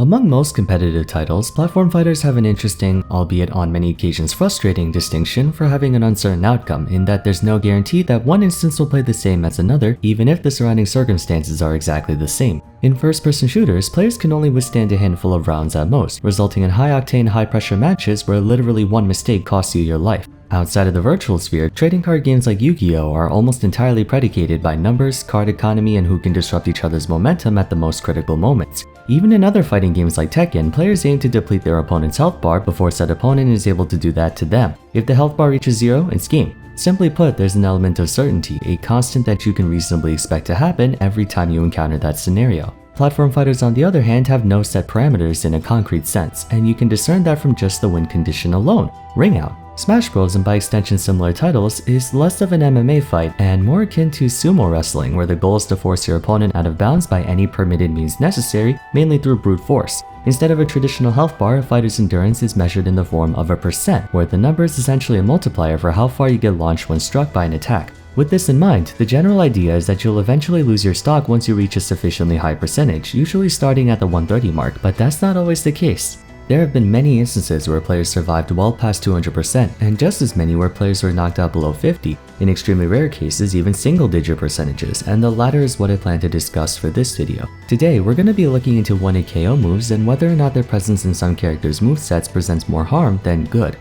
Among most competitive titles, platform fighters have an interesting, albeit on many occasions frustrating, distinction for having an uncertain outcome in that there's no guarantee that one instance will play the same as another, even if the surrounding circumstances are exactly the same. In first-person shooters, players can only withstand a handful of rounds at most, resulting in high-octane, high-pressure matches where literally one mistake costs you your life. Outside of the virtual sphere, trading card games like Yu-Gi-Oh! Are almost entirely predicated by numbers, card economy, and who can disrupt each other's momentum at the most critical moments. Even in other fighting games like Tekken, players aim to deplete their opponent's health bar before said opponent is able to do that to them. If the health bar reaches zero, it's game. Simply put, there's an element of certainty, a constant that you can reasonably expect to happen every time you encounter that scenario. Platform fighters, on the other hand, have no set parameters in a concrete sense, and you can discern that from just the win condition alone. Ring out. Smash Bros, and by extension similar titles, is less of an MMA fight and more akin to sumo wrestling, where the goal is to force your opponent out of bounds by any permitted means necessary, mainly through brute force. Instead of a traditional health bar, a fighter's endurance is measured in the form of a percent, where the number is essentially a multiplier for how far you get launched when struck by an attack. With this in mind, the general idea is that you'll eventually lose your stock once you reach a sufficiently high percentage, usually starting at the 130 mark, but that's not always the case. There have been many instances where players survived well past 200%, and just as many where players were knocked out below 50, in extremely rare cases even single-digit percentages, and the latter is what I plan to discuss for this video. Today, we're going to be looking into OHKO moves and whether or not their presence in some characters' movesets presents more harm than good.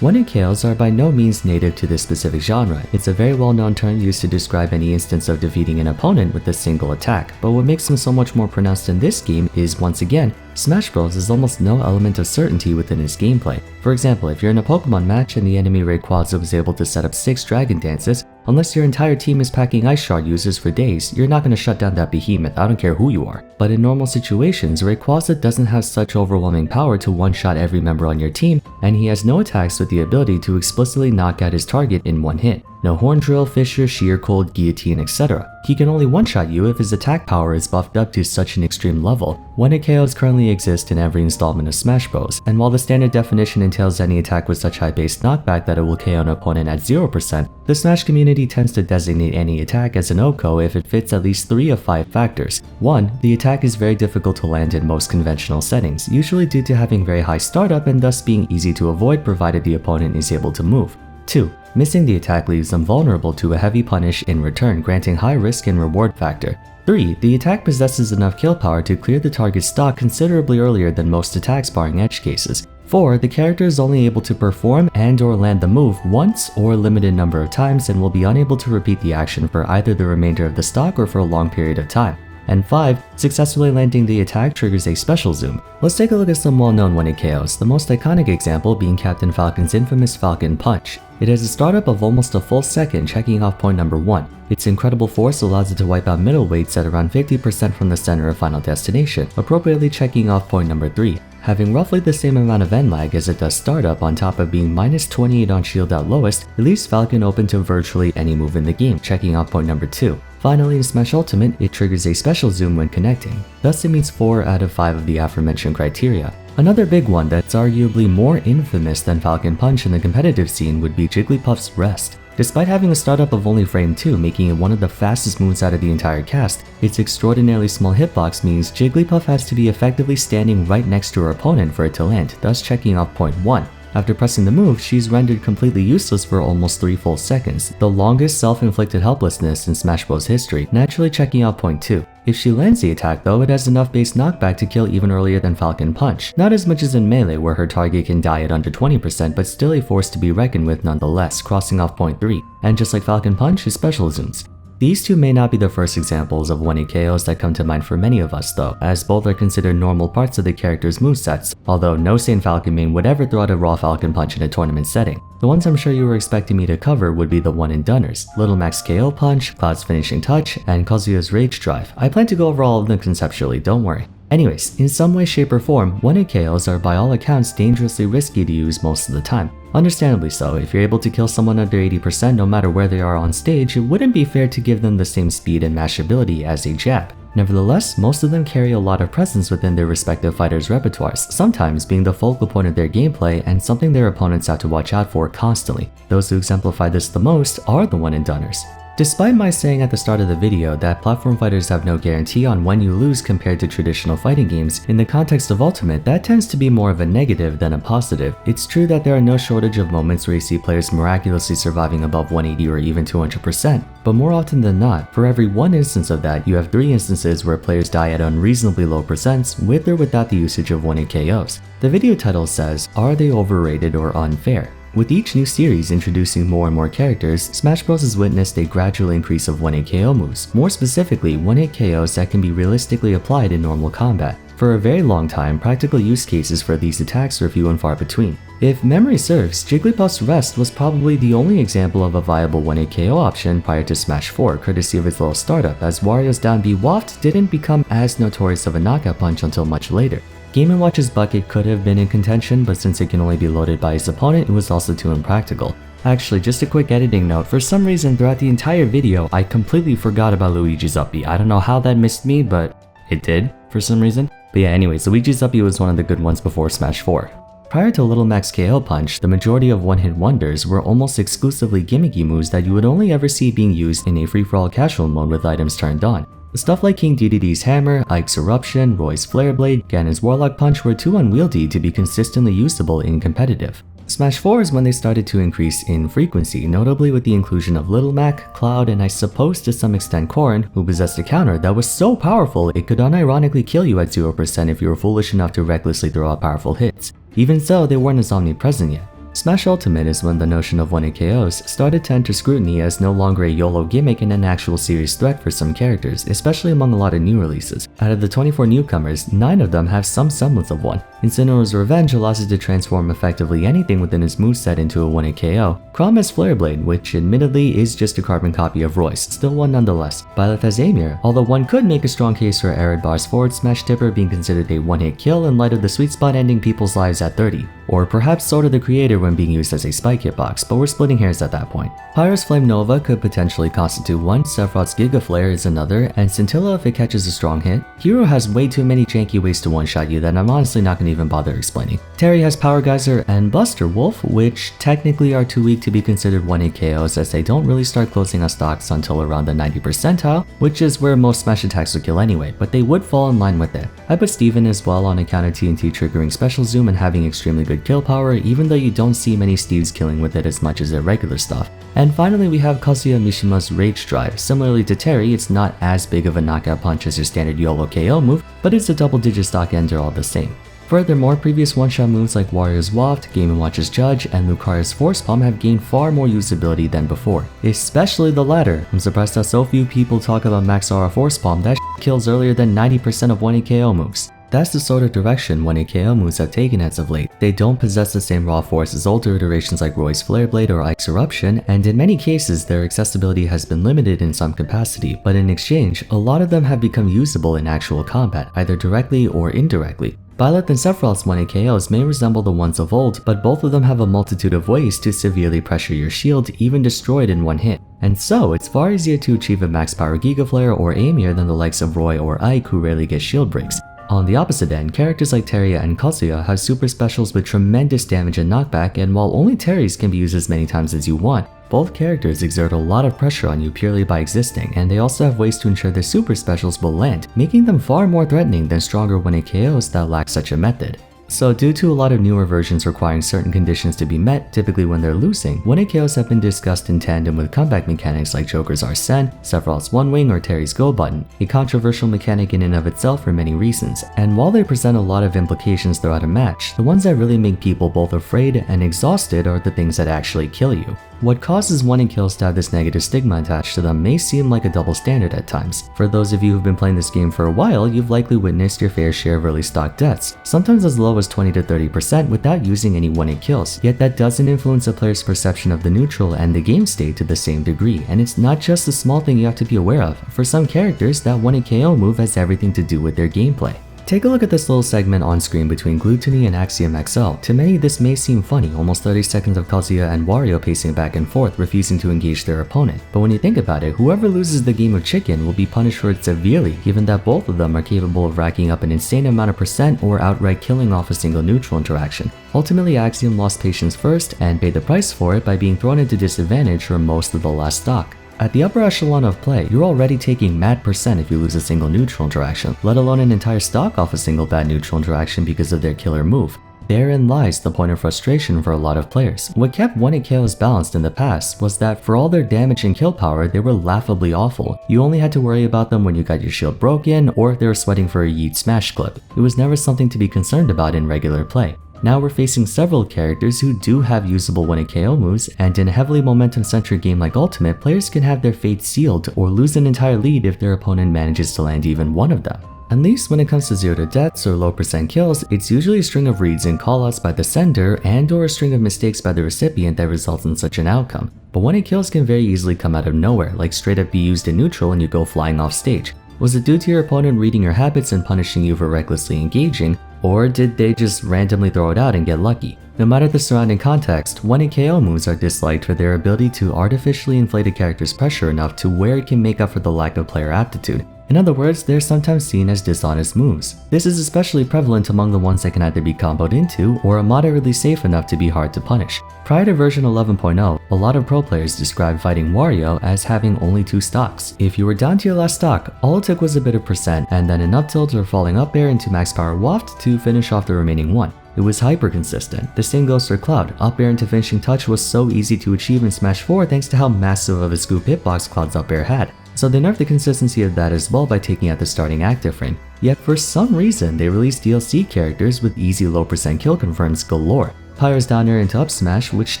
OHKOs are by no means native to this specific genre. It's a very well-known term used to describe any instance of defeating an opponent with a single attack, but what makes them so much more pronounced in this game is, once again, Smash Bros has almost no element of certainty within its gameplay. For example, if you're in a Pokemon match and the enemy Rayquaza was able to set up 6 Dragon Dances, unless your entire team is packing Ice Shard users for days, you're not going to shut down that behemoth, I don't care who you are. But in normal situations, Rayquaza doesn't have such overwhelming power to one-shot every member on your team, and he has no attacks with the ability to explicitly knock out his target in one hit. No Horn Drill, Fissure, Sheer Cold, Guillotine, etc. He can only one-shot you if his attack power is buffed up to such an extreme level. OHKOs currently exist in every installment of Smash Bros, and while the standard definition entails any attack with such high base knockback that it will KO an opponent at 0%, the Smash community tends to designate any attack as an OHKO if it fits at least 3 of 5 factors. 1. The attack is very difficult to land in most conventional settings, usually due to having very high startup and thus being easy to avoid provided the opponent is able to move. 2. Missing the attack leaves them vulnerable to a heavy punish in return, granting high risk and reward factor. 3. The attack possesses enough kill power to clear the target's stock considerably earlier than most attacks barring edge cases. 4. The character is only able to perform and/or land the move once or a limited number of times and will be unable to repeat the action for either the remainder of the stock or for a long period of time. And 5. Successfully landing the attack triggers a special zoom. Let's take a look at some well-known OHKOs, the most iconic example being Captain Falcon's infamous Falcon Punch. It has a startup of almost a full second, checking off point number 1. Its incredible force allows it to wipe out middleweights at around 50% from the center of Final Destination, appropriately checking off point number 3. Having roughly the same amount of end lag as it does startup on top of being minus 28 on shield at lowest, it leaves Falcon open to virtually any move in the game, checking off point number 2. Finally, in Smash Ultimate, it triggers a special zoom when connecting. Thus, it meets 4 out of 5 of the aforementioned criteria. Another big one that's arguably more infamous than Falcon Punch in the competitive scene would be Jigglypuff's Rest. Despite having a startup of only frame 2, making it one of the fastest moves out of the entire cast, its extraordinarily small hitbox means Jigglypuff has to be effectively standing right next to her opponent for it to land, thus checking off point 1. After pressing the move, she's rendered completely useless for almost 3 full seconds, the longest self-inflicted helplessness in Smash Bros history, naturally checking out point 2. If she lands the attack though, it has enough base knockback to kill even earlier than Falcon Punch, not as much as in Melee where her target can die at under 20% but still a force to be reckoned with nonetheless, crossing off point 3, and just like Falcon Punch, his special zooms. These two may not be the first examples of OHKOs that come to mind for many of us though, as both are considered normal parts of the character's movesets, although no sane Falcon main would ever throw out a raw Falcon Punch in a tournament setting. The ones I'm sure you were expecting me to cover would be the one-and-doners, Little Mac's KO Punch, Cloud's Finishing Touch, and Kazuya's Rage Drive. I plan to go over all of them conceptually, don't worry. Anyways, in some way, shape, or form, OHKOs are by all accounts dangerously risky to use most of the time. Understandably so, if you're able to kill someone under 80% no matter where they are on stage, it wouldn't be fair to give them the same speed and mashability as a jab. Nevertheless, most of them carry a lot of presence within their respective fighters' repertoires, sometimes being the focal point of their gameplay and something their opponents have to watch out for constantly. Those who exemplify this the most are the one-and-doners. Despite my saying at the start of the video that platform fighters have no guarantee on when you lose compared to traditional fighting games, in the context of Ultimate, that tends to be more of a negative than a positive. It's true that there are no shortage of moments where you see players miraculously surviving above 180 or even 200%, but more often than not, for every one instance of that, you have 3 instances where players die at unreasonably low percents with or without the usage of 1-hit KOs. The video title says, "Are they overrated or unfair?" With each new series introducing more and more characters, Smash Bros. Has witnessed a gradual increase of 1-hit KO moves, more specifically 1-hit KOs that can be realistically applied in normal combat. For a very long time, practical use cases for these attacks were few and far between. If memory serves, Jigglypuff's Rest was probably the only example of a viable 1-hit KO option prior to Smash 4, courtesy of its little startup, as Wario's down B waft didn't become as notorious of a knockout punch until much later. Game & Watch's bucket could have been in contention, but since it can only be loaded by his opponent, it was also too impractical. Actually, just a quick editing note, for some reason throughout the entire video, I completely forgot about Luigi's up B. I don't know how that missed me, but it did for some reason. But yeah, anyways, Luigi's up B was one of the good ones before Smash 4. Prior to Little Mac's KO punch, the majority of one-hit wonders were almost exclusively gimmicky moves that you would only ever see being used in a free-for-all casual mode with items turned on. Stuff like King Dedede's Hammer, Ike's Eruption, Roy's Flare Blade, Ganon's Warlock Punch were too unwieldy to be consistently usable in competitive. Smash 4 is when they started to increase in frequency, notably with the inclusion of Little Mac, Cloud, and I suppose to some extent Corrin, who possessed a counter that was so powerful it could unironically kill you at 0% if you were foolish enough to recklessly throw out powerful hits. Even so, they weren't as omnipresent yet. Smash Ultimate is when the notion of 1-hit KOs started to enter scrutiny as no longer a YOLO gimmick and an actual serious threat for some characters, especially among a lot of new releases. Out of the 24 newcomers, 9 of them have some semblance of one. Incineroar's Revenge allows it to transform effectively anything within its moveset into a 1-hit KO. Chrom has Flare Blade, which admittedly is just a carbon copy of Royce, still one nonetheless. Byleth has Amir, although one could make a strong case for Arid Vars forward smash tipper being considered a 1-hit kill in light of the sweet spot ending people's lives at 30. Or perhaps Sword of the Creator when being used as a spike hitbox, but we're splitting hairs at that point. Pyro's Flame Nova could potentially constitute one, Sephiroth's Giga Flare is another, and Scintilla if it catches a strong hit. Hero has way too many janky ways to one-shot you that I'm honestly not gonna even bother explaining. Terry has Power Geyser and Buster Wolf, which technically are too weak to be considered 1-hit KOs as they don't really start closing on stocks until around the 90th percentile, which is where most smash attacks would kill anyway, but they would fall in line with it. I put Steven as well on account of TNT triggering special zoom and having extremely good kill power, even though you don't see many Steves killing with it as much as their regular stuff. And finally we have Kazuya Mishima's Rage Drive. Similarly to Terry, it's not as big of a knockout punch as your standard YOLO KO move, but it's a double-digit stock ender all the same. Furthermore, previous one-shot moves like Warrior's Waft, Game & Watch's Judge, and Lucario's Force Palm have gained far more usability than before, especially the latter. I'm surprised that so few people talk about Max Aura Force Palm, that kills earlier than 90% of 1-hit KO moves. That's the sort of direction 1-hit KO moves have taken as of late. They don't possess the same raw force as older iterations like Roy's Flare Blade or Ike's Eruption, and in many cases their accessibility has been limited in some capacity, but in exchange, a lot of them have become usable in actual combat, either directly or indirectly. Byleth and Sephiroth's 1-hit KOs may resemble the ones of old, but both of them have a multitude of ways to severely pressure your shield, even destroy it in one hit. And so, it's far easier to achieve a max power Giga Flare or Amir than the likes of Roy or Ike who rarely get shield breaks. On the opposite end, characters like Terry and Kazuya have super specials with tremendous damage and knockback, and while only Terry's can be used as many times as you want, both characters exert a lot of pressure on you purely by existing, and they also have ways to ensure their super specials will land, making them far more threatening than stronger 1-hit KOs that lack such a method. So due to a lot of newer versions requiring certain conditions to be met, typically when they're losing, 1-hit KOs have been discussed in tandem with comeback mechanics like Joker's Arsene, Sephiroth's One Wing, or Terry's Go Button, a controversial mechanic in and of itself for many reasons. And while they present a lot of implications throughout a match, the ones that really make people both afraid and exhausted are the things that actually kill you. What causes 1-hit kills to have this negative stigma attached to them may seem like a double standard at times. For those of you who've been playing this game for a while, you've likely witnessed your fair share of early stock deaths, sometimes as low as 20 to 30% without using any 1-hit kills, yet that doesn't influence a player's perception of the neutral and the game state to the same degree, and it's not just a small thing you have to be aware of. For some characters, that 1-hit KO move has everything to do with their gameplay. Take a look at this little segment on screen between Gluttony and Axiom XL. To many, this may seem funny, almost 30 seconds of Kazuya and Wario pacing back and forth, refusing to engage their opponent. But when you think about it, whoever loses the game of chicken will be punished for it severely, given that both of them are capable of racking up an insane amount of percent or outright killing off a single neutral interaction. Ultimately, Axiom lost patience first and paid the price for it by being thrown into disadvantage for most of the last stock. At the upper echelon of play, you're already taking mad percent if you lose a single neutral interaction, let alone an entire stock off a single bad neutral interaction because of their killer move. Therein lies the point of frustration for a lot of players. What kept 1-hit KOs balanced in the past was that for all their damage and kill power, they were laughably awful. You only had to worry about them when you got your shield broken or if they were sweating for a yeet smash clip. It was never something to be concerned about in regular play. Now we're facing several characters who do have usable 1-hit KO moves, and in a heavily momentum-centric game like Ultimate, players can have their fate sealed or lose an entire lead if their opponent manages to land even one of them. At least when it comes to 0 to deaths or low percent kills, it's usually a string of reads and callouts by the sender and or a string of mistakes by the recipient that results in such an outcome. But 1-hit kills can very easily come out of nowhere, like straight up be used in neutral and you go flying off stage. Was it due to your opponent reading your habits and punishing you for recklessly engaging, or did they just randomly throw it out and get lucky? No matter the surrounding context, 1-hit KO moves are disliked for their ability to artificially inflate a character's pressure enough to where it can make up for the lack of player aptitude. In other words, they're sometimes seen as dishonest moves. This is especially prevalent among the ones that can either be comboed into or are moderately safe enough to be hard to punish. Prior to version 11.0, a lot of pro players described fighting Wario as having only 2 stocks. If you were down to your last stock, all it took was a bit of percent and then an up tilt or falling up air into max power waft to finish off the remaining one. It was hyper consistent. The same goes for Cloud. Up air into finishing touch was so easy to achieve in Smash 4 thanks to how massive of a scoop hitbox Cloud's up air had. So they nerfed the consistency of that as well by taking out the starting active frame. Yet for some reason, they released DLC characters with easy low percent kill confirms galore. Pyro's down air into up smash, which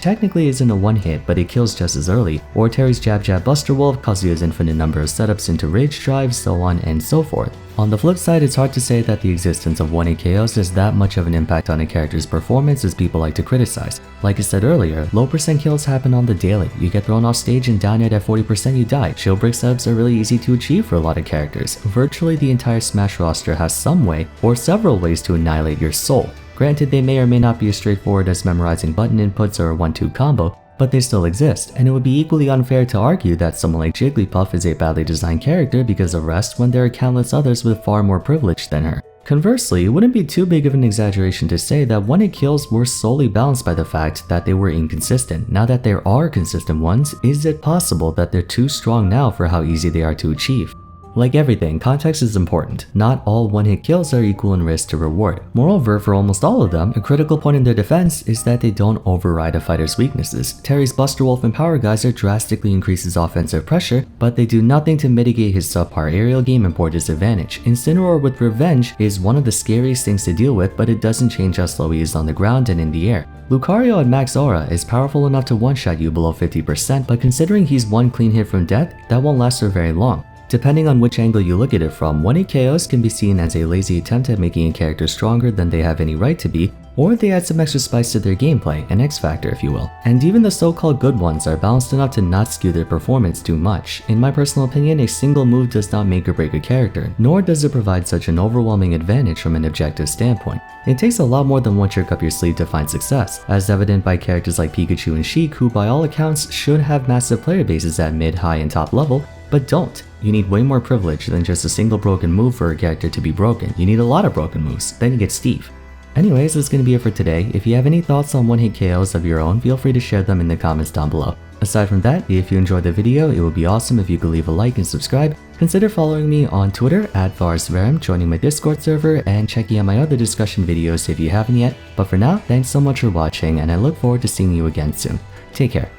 technically isn't a one hit but it kills just as early, or Terry's jab jab buster wolf, Kazuya's infinite number of setups into rage drive, so on and so forth. On the flip side, it's hard to say that the existence of 1-hit KOs has that much of an impact on a character's performance as people like to criticize. Like I said earlier, low percent kills happen on the daily. You get thrown off stage and down air at 40% you die. Shield break setups are really easy to achieve for a lot of characters. Virtually the entire Smash roster has some way or several ways to annihilate your soul. Granted, they may or may not be as straightforward as memorizing button inputs or a 1-2 combo, but they still exist, and it would be equally unfair to argue that someone like Jigglypuff is a badly designed character because of rest when there are countless others with far more privilege than her. Conversely, it wouldn't be too big of an exaggeration to say that 1-hit kills were solely balanced by the fact that they were inconsistent. Now that there are consistent ones, is it possible that they're too strong now for how easy they are to achieve? Like everything, context is important. Not all 1-hit kills are equal in risk to reward. Moreover, for almost all of them, a critical point in their defense is that they don't override a fighter's weaknesses. Terry's Buster Wolf and Power Geyser drastically increases offensive pressure, but they do nothing to mitigate his subpar aerial game and poor disadvantage. Incineroar with Revenge is one of the scariest things to deal with, but it doesn't change how slow he is on the ground and in the air. Lucario at max aura is powerful enough to one-shot you below 50%, but considering he's one clean hit from death, that won't last for very long. Depending on which angle you look at it from, 1-hit KOs can be seen as a lazy attempt at making a character stronger than they have any right to be, or they add some extra spice to their gameplay, an X factor if you will. And even the so-called good ones are balanced enough to not skew their performance too much. In my personal opinion, a single move does not make or break a character, nor does it provide such an overwhelming advantage from an objective standpoint. It takes a lot more than one trick up your sleeve to find success, as evident by characters like Pikachu and Sheik, who by all accounts should have massive player bases at mid, high, and top level, but don't. You need way more privilege than just a single broken move for a character to be broken. You need a lot of broken moves, then you get Steve. Anyways, that's gonna be it for today. If you have any thoughts on 1-hit KOs of your own, feel free to share them in the comments down below. Aside from that, if you enjoyed the video, it would be awesome if you could leave a like and subscribe. Consider following me on Twitter at Vars, joining my Discord server, and checking out my other discussion videos if you haven't yet. But for now, thanks so much for watching, and I look forward to seeing you again soon. Take care.